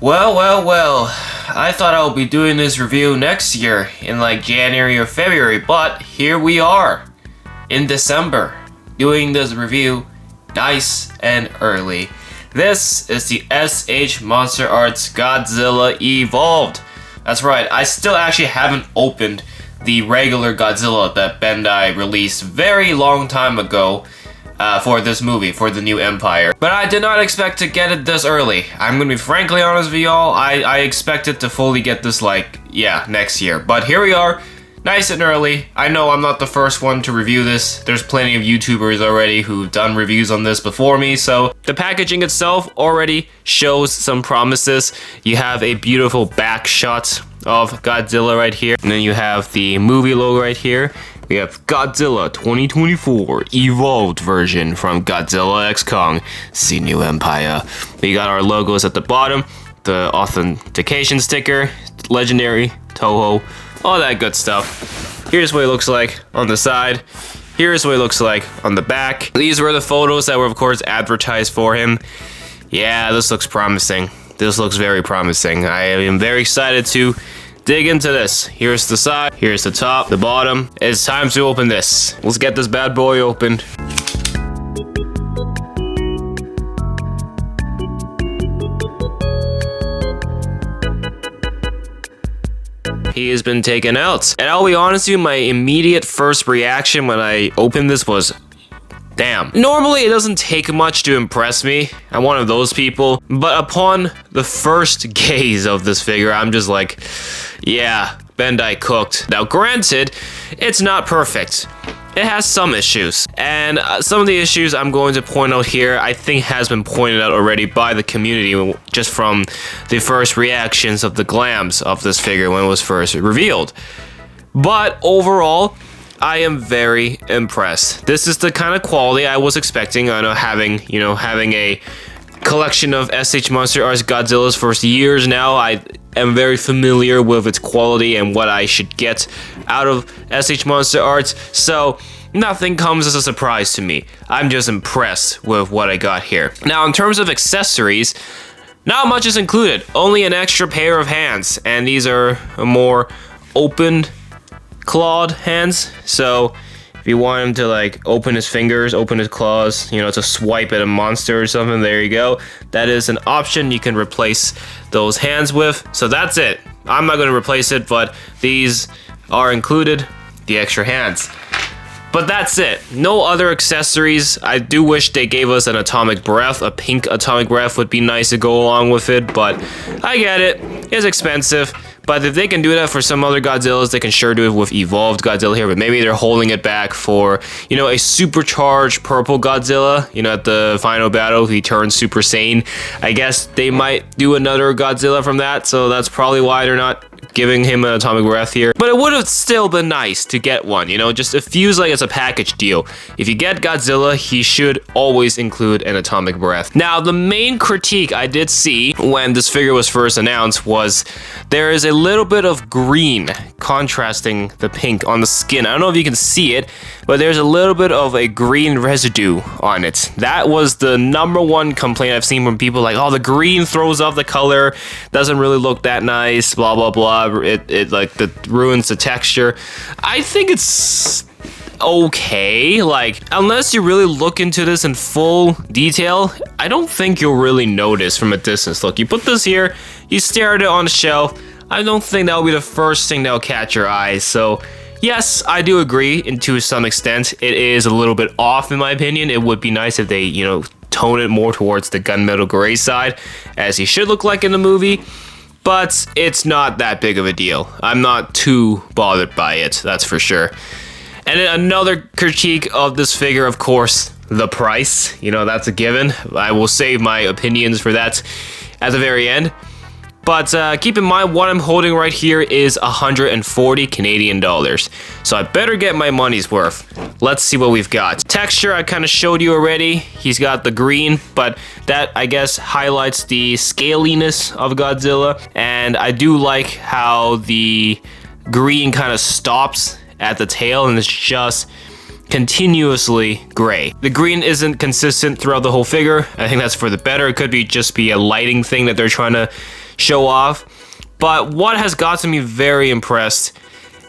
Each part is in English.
Well, I thought I would be doing this review next year in like January or February, but here we are in December doing this review nice and early. This is the SH Monsterarts Godzilla Evolved. That's right, I still actually haven't opened the regular Godzilla that Bendai released very long time ago for this movie, for the new Empire. But I did not expect to get it this early. I'm gonna be frankly honest with y'all, I expected to fully get this next year. But here we are, nice and early. I know I'm not the first one to review this. There's plenty of YouTubers already who've done reviews on this before me, so the packaging itself already shows some promises. You have a beautiful back shot of Godzilla right here, and then you have the movie logo right here. We have Godzilla 2024 Evolved version from Godzilla x Kong, See New Empire. We got our logos at the bottom, the authentication sticker, legendary, Toho, all that good stuff. Here's what it looks like on the side. Here's what it looks like on the back. These were the photos that were of course advertised for him. Yeah, this looks promising. This looks very promising. I am very excited to dig into this. Here's the side, here's the top, the bottom. It's time to open this. Let's get this bad boy opened. He has been taken out. And I'll be honest with you, my immediate first reaction when I opened this was, damn. Normally, it doesn't take much to impress me. I'm one of those people. But upon the first gaze of this figure, I'm just like, yeah, Bendai cooked. Now, granted, it's not perfect. It has some issues. And some of the issues I'm going to point out here, I think has been pointed out already by the community just from the first reactions of the glams of this figure when it was first revealed. But overall, I am very impressed. This is the kind of quality I was expecting. I know having a collection of SH Monsterarts Godzillas for years now, I am very familiar with its quality and what I should get out of SH Monsterarts, so nothing comes as a surprise to me. I'm just impressed with what I got here. Now, in terms of accessories, not much is included. Only an extra pair of hands, and these are more open clawed hands, so if you want him to like open his fingers, open his claws, to swipe at a monster or something, there you go. That is an option you can replace those hands with. So that's it. I'm not going to replace it, but these are included, the extra hands. But that's it. No other accessories. I do wish they gave us an atomic breath. A pink atomic breath would be nice to go along with it, but I get it. It's expensive. But if they can do that for some other Godzillas, they can sure do it with Evolved Godzilla here. But maybe they're holding it back for, a supercharged purple Godzilla. At the final battle, he turns Super Saiyan. I guess they might do another Godzilla from that. So that's probably why they're not giving him an atomic breath here. But it would have still been nice to get one, just it feels like it's a package deal. If you get Godzilla, he should always include an atomic breath. Now, the main critique I did see when this figure was first announced was there is a little bit of green contrasting the pink on the skin. I don't know if you can see it, but there's a little bit of a green residue on it. That was the #1 complaint I've seen from people, like, oh, the green throws off the color, doesn't really look that nice, blah blah blah. It ruins the texture. I think it's okay. Like, unless you really look into this in full detail, I don't think you'll really notice from a distance. Look, you put this here, you stare at it on the shelf, I don't think that'll be the first thing that'll catch your eyes. So yes, I do agree, and to some extent it is a little bit off in my opinion. It would be nice if they, tone it more towards the gunmetal gray side, as he should look like in the movie. But it's not that big of a deal. I'm not too bothered by it, that's for sure. And then another critique of this figure, of course, the price. That's a given. I will save my opinions for that at the very end. But keep in mind, what I'm holding right here is 140 Canadian dollars. So I better get my money's worth. Let's see what we've got. Texture, I kind of showed you already. He's got the green, but that, I guess, highlights the scaliness of Godzilla. And I do like how the green kind of stops at the tail and it's just continuously gray. The green isn't consistent throughout the whole figure. I think that's for the better. It could just be a lighting thing that they're trying to show off. But what has gotten me very impressed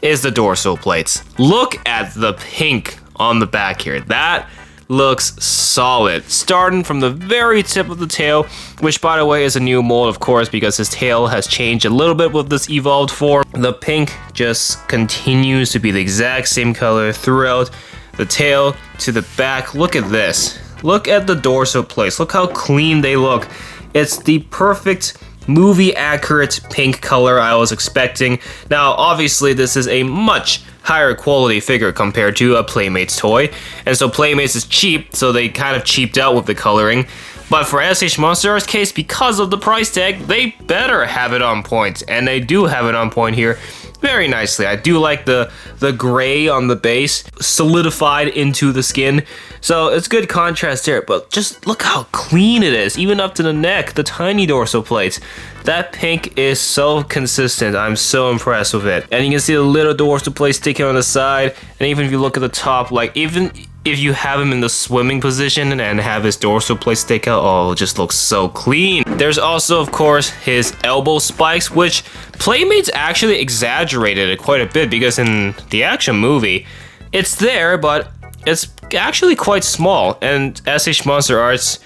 is the dorsal plates. Look at the pink on the back here. That looks solid. Starting from the very tip of the tail, which by the way is a new mold, of course, because his tail has changed a little bit with this evolved form. The pink just continues to be the exact same color throughout the tail to the back. Look at this. Look at the dorsal plates. Look how clean they look. It's the perfect movie accurate pink color I was expecting. Now obviously this is a much higher quality figure compared to a Playmates toy, and so Playmates is cheap, so they kind of cheaped out with the coloring. But for SH Monsterarts case, because of the price tag, they better have it on point, and they do have it on point here very nicely. I do like the gray on the base solidified into the skin, so it's good contrast there. But just look how clean it is, even up to the neck, the tiny dorsal plates. That pink is so consistent. I'm so impressed with it. And you can see the little dorsal plate sticking on the side, and even if you look at the top, like even if you have him in the swimming position and have his dorsal plate stick out, oh, it just looks so clean. There's also, of course, his elbow spikes, which Playmates actually exaggerated it quite a bit, because in the action movie, it's there, but it's actually quite small, and SH Monsterarts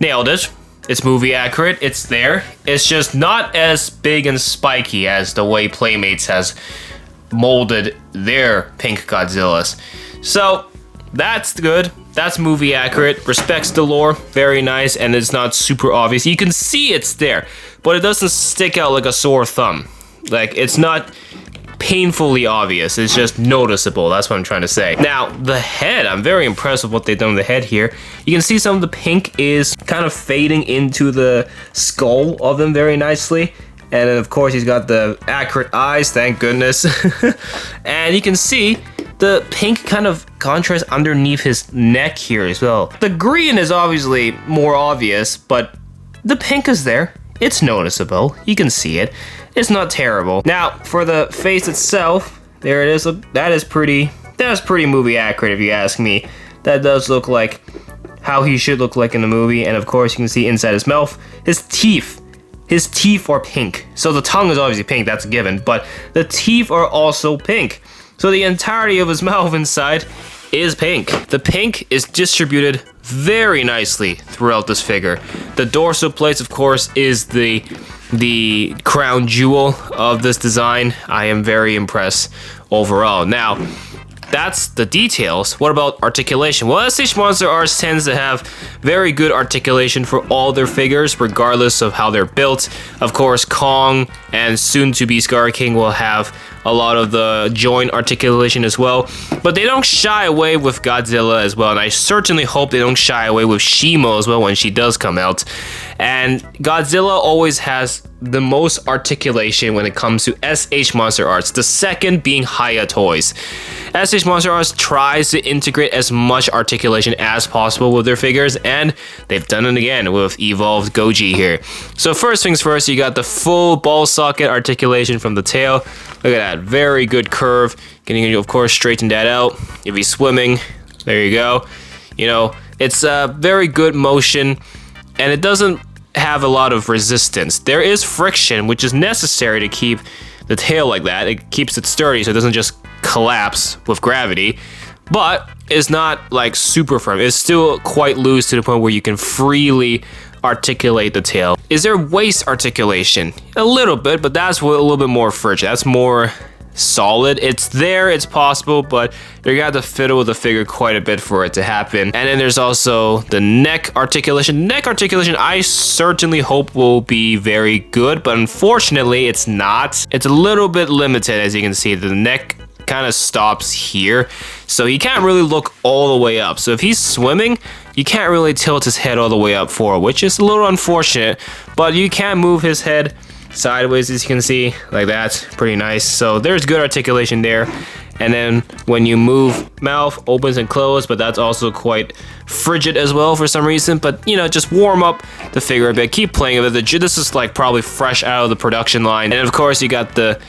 nailed it. It's movie accurate, it's there. It's just not as big and spiky as the way Playmates has molded their pink Godzillas. So that's good. That's movie accurate. Respects the lore. Very nice, and it's not super obvious. You can see it's there, but it doesn't stick out like a sore thumb. Like, it's not painfully obvious. It's just noticeable. That's what I'm trying to say. Now, the head. I'm very impressed with what they've done with the head here. You can see some of the pink is kind of fading into the skull of them very nicely. And then, of course, he's got the accurate eyes. Thank goodness. And you can see the pink kind of contrast underneath his neck here as well. The green is obviously more obvious, but the pink is there. It's noticeable. You can see it. It's not terrible. Now, for the face itself, there it is. That is pretty movie accurate if you ask me. That does look like how he should look like in the movie. And of course, you can see inside his mouth, his teeth. His teeth are pink. So the tongue is obviously pink, that's a given, but the teeth are also pink. So the entirety of his mouth inside is pink. The pink is distributed very nicely throughout this figure. The dorsal plates, of course, is the crown jewel of this design. I am very impressed overall. Now, that's the details. What about articulation? Well, SH Monsterarts tends to have very good articulation for all their figures, regardless of how they're built. Of course, Kong and soon-to-be Scar King will have a lot of the joint articulation as well, but they don't shy away with Godzilla as well, and I certainly hope they don't shy away with Shimo as well when she does come out. And Godzilla always has the most articulation when it comes to SH Monsterarts, the second being Haya Toys. SH Monsterarts tries to integrate as much articulation as possible with their figures, and they've done it again with Evolved Godzilla here. So first things first, you got the full ball socket articulation from the tail. Look at that, very good curve. Can you, of course, straighten that out. If he's swimming, there you go. You know, it's a very good motion, and it doesn't have a lot of resistance. There is friction, which is necessary to keep the tail like that. It keeps it sturdy so it doesn't just collapse with gravity, but it's not like super firm. It's still quite loose to the point where you can freely articulate the tail. Is there waist articulation? A little bit, but that's a little bit more frigid. That's more solid. It's there, it's possible, but you're gonna have to fiddle with the figure quite a bit for it to happen. And then there's also the neck articulation. Neck articulation, I certainly hope will be very good, but unfortunately it's not. It's a little bit limited. As you can see, the neck kind of stops here, so he can't really look all the way up. So if he's swimming, you can't really tilt his head all the way up forward, which is a little unfortunate, but you can move his head sideways, as you can see, like that. Pretty nice. So there's good articulation there. And then when you move, mouth opens and closes, but that's also quite frigid as well for some reason. But you know, just warm up the figure a bit, keep playing with it. This is like probably fresh out of the production line. And of course you got the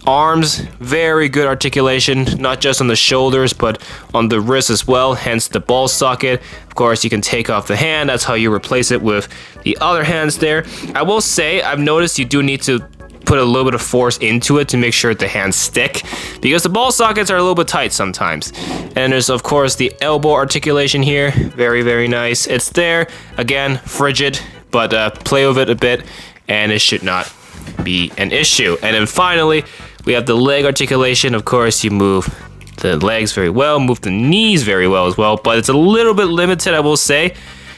Arms, very good articulation, not just on the shoulders, but on the wrist as well, hence the ball socket. Of course, you can take off the hand. That's how you replace it with the other hands there. I will say, I've noticed you do need to put a little bit of force into it to make sure the hands stick, because the ball sockets are a little bit tight sometimes. And there's, of course, the elbow articulation here. Very, very nice. It's there. Again, frigid, but play with it a bit, and it should not be an issue. And then finally, we have the leg articulation. Of course, you move the legs very well, move the knees very well as well, but it's a little bit limited, I will say.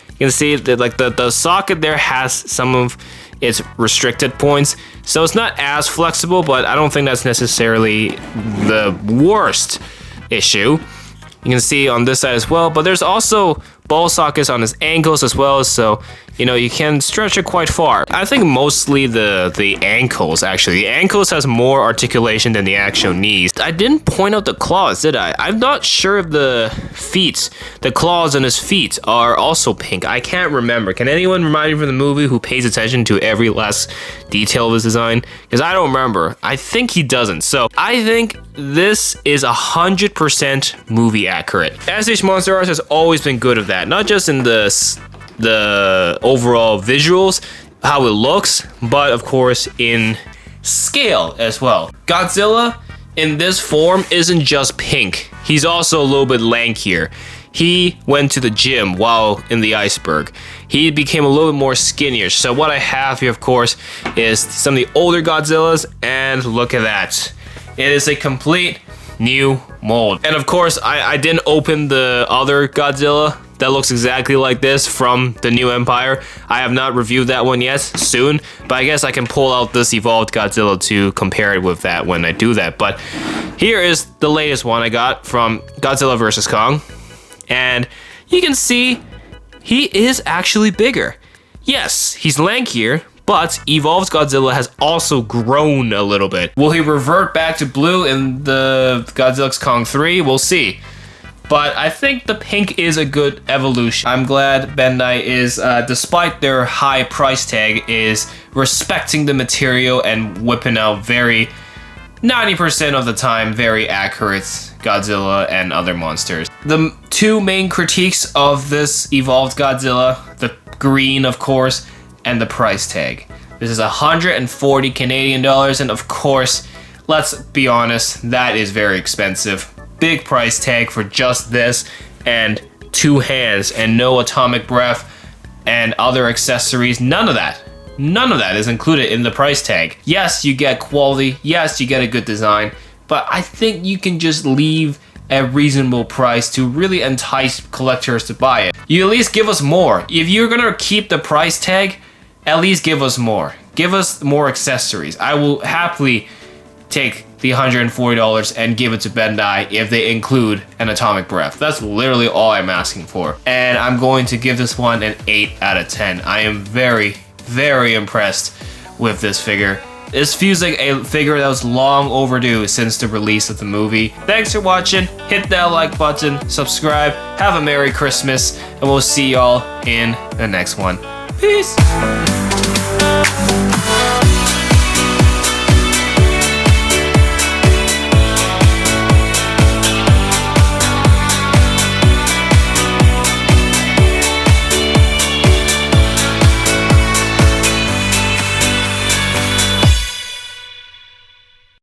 You can see that like the socket there has some of its restricted points, so it's not as flexible, but I don't think that's necessarily the worst issue. You can see on this side as well, but there's also ball sockets on his ankles as well, so you know you can stretch it quite far. I think mostly the ankles, actually. The ankles has more articulation than the actual knees. I didn't point out the claws, did I? I'm not sure if the feet, the claws on his feet are also pink. I can't remember. Can anyone remind me from the movie who pays attention to every last detail of his design? Because I don't remember. I think he doesn't. So I think this is 100% movie accurate. SH Monsterarts has always been good at that, not just in the overall visuals, how it looks, but of course in scale as well. Godzilla in this form isn't just pink, he's also a little bit lankier. He went to the gym while in the iceberg. He became a little bit more skinnier. So what I have here, of course, is some of the older Godzillas, and look at that. It is a complete new mold. And of course, I didn't open the other Godzilla that looks exactly like this from the New Empire. I have not reviewed that one yet, soon, but I guess I can pull out this Evolved Godzilla to compare it with that when I do that. But here is the latest one I got from Godzilla vs. Kong, and you can see he is actually bigger. Yes, he's lankier, but Evolved Godzilla has also grown a little bit. Will he revert back to blue in the Godzilla x Kong 3? We'll see. But I think the pink is a good evolution. I'm glad Bendai is, despite their high price tag, is respecting the material and whipping out 90% of the time, very accurate Godzilla and other monsters. The two main critiques of this Evolved Godzilla, the green of course, and the price tag. This is 140 Canadian dollars, and of course, let's be honest, that is very expensive. Big price tag for just this, and 2 hands, and no atomic breath, and other accessories. None of that is included in the price tag. Yes, you get quality, yes, you get a good design, but I think you can just leave a reasonable price to really entice collectors to buy it. You at least give us more. If you're gonna keep the price tag, at least give us more. Give us more accessories. I will happily take the $140 and give it to Bendai if they include an atomic breath. That's literally all I'm asking for. And I'm going to give this one an 8 out of 10. I am very, very impressed with this figure. This feels like a figure that was long overdue since the release of the movie. Thanks for watching. Hit that like button, subscribe, have a Merry Christmas, and we'll see y'all in the next one. Peace!